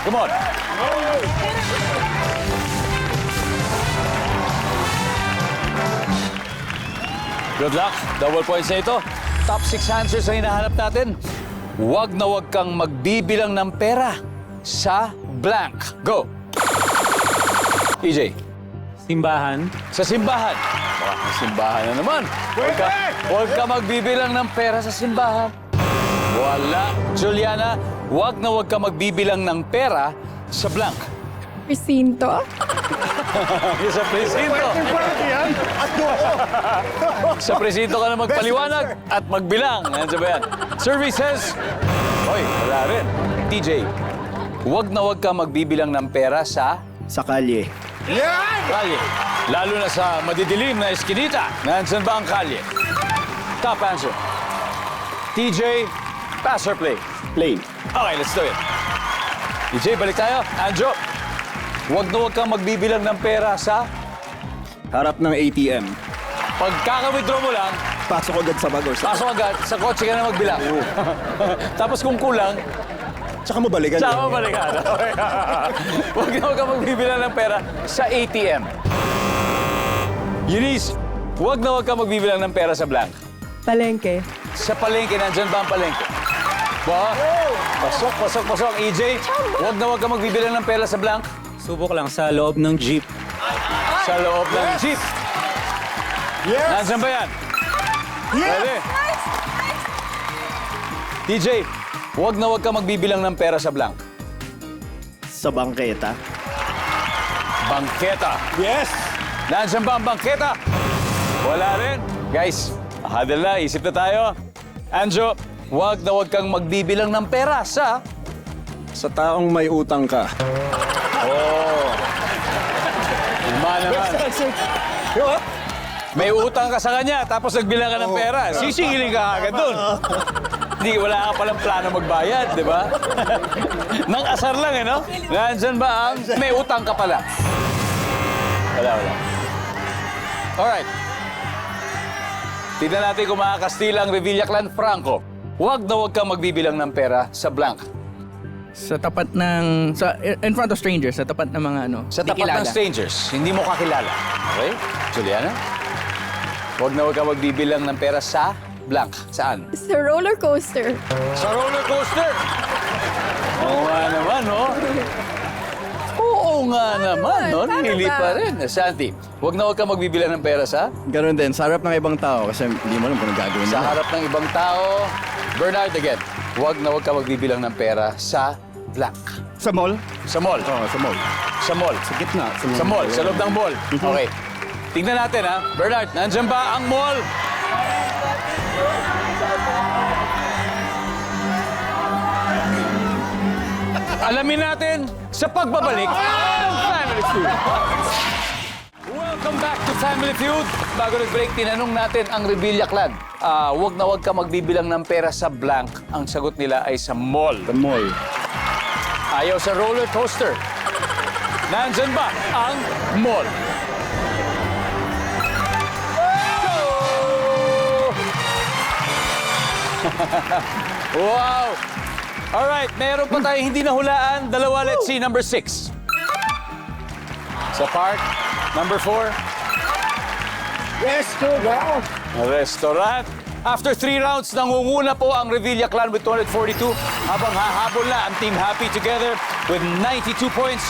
Come on. Good luck. Double points na ito. Top 6 answers ang hinahanap natin. Huwag na huwag kang magbibilang ng pera sa blank. Go. EJ. Simbahan. Sa simbahan. Sa simbahan na naman. Huwag ka magbibilang ng pera sa simbahan. Wala. Juliana, huwag na huwag ka magbibilang ng pera sa blank. Presinto. Sa presinto. Sa presinto ka na magpaliwanag at magbilang. Ano ba yan? Services. Hoy, wala rin. TJ, huwag na huwag ka magbibilang ng pera sa Sa kalye. kalye. Lalo na sa madidilim na eskinita. Nandiyan ba ang kalye? Top answer. TJ, pass or play? Play. Okay, let's do it. TJ, balik tayo. Anjo, huwag na huwag kang magbibilang ng pera sa Harap ng ATM. pagkaka-withdraw mo lang, Pasok agad sa bag or sa... pasok agad, sa kotse ka na magbilang. Tapos kung kulang, Tsaka mo balikan. tsaka mabalikan. Huwag na huwag kang magbibilang ng pera sa ATM. Eunice, huwag na huwag kang magbibilang ng pera sa blank. Palengke. Sa palengke, nandyan ba ang palengke? Ba? Pasok. EJ, huwag na huwag kang magbibilang ng pera sa blank. Subok lang sa loob ng jeep. Sa loob ng jeep. Yes! Nandyan ba yan? Pwede. DJ, huwag na huwag kang magbibilang ng pera sa blank. Sa bangketa. Bangketa. Yes! Nandyan ba ang bangketa? Wala rin. Guys, hadal na. Isip na tayo. Anjo, huwag na huwag kang magbibilang ng pera sa... Sa taong may utang ka. Oh. Luma naman. May utang ka sa kanya, tapos nagbilang ka ng pera. Sisingilin ka agad doon. Hindi, wala ka palang plano magbayad, di ba? Nang asar lang, eh, no? Nandyan ba ang may utang ka pala? Wala. Alright. Tignan natin kung makakastila ang Revilla Clan. Franco, huwag na huwag kang magbibilang ng pera sa blank. Sa tapat ng... in front of strangers, sa tapat ng mga ano... Sa di tapat ng kilala. strangers, hindi mo kakilala. Okay? Juliana? Huwag na huwag kang magbibilang ng pera sa blank. Saan? Sa roller coaster. Sa roller coaster! Oo nga naman, no? Oo nga naman, no? Paano Nili ba? pa rin. Santi, huwag na huwag kang magbibilang ng pera sa Ganon din. Sa harap ng ibang tao kasi hindi mo alam kung anong gagawin sa nila. harap ng ibang tao. Bernard, again, huwag na huwag kang magbibilang ng pera sa blank. Sa mall? Sa mall. Oo, sa mall. Sa mall. Sa gitna. Sa mall, sa loob ng mall. Okay. Tingnan natin, ha? Bernard, nandyan ba ang mall? Alamin natin sa pagbabalik ng Family Feud. Welcome back to Family Feud. Bago nag-break, tinanong natin ang Revilla Clan. Huwag na huwag ka magbibilang ng pera sa blank. Ang sagot nila ay sa mall. Sa mall. Ayaw sa roller coaster. Nandyan ba ang mall? Go! Wow! Alright, meron pa tayo hindi nahulaan. Dalawa, let's see. Number 6. Sa park. Number 4. Yes, go now! Restaurant. After 3 rounds, nangunguna po ang Revilla Clan with 242 habang hahabol na ang Team Happy Together with 92 points.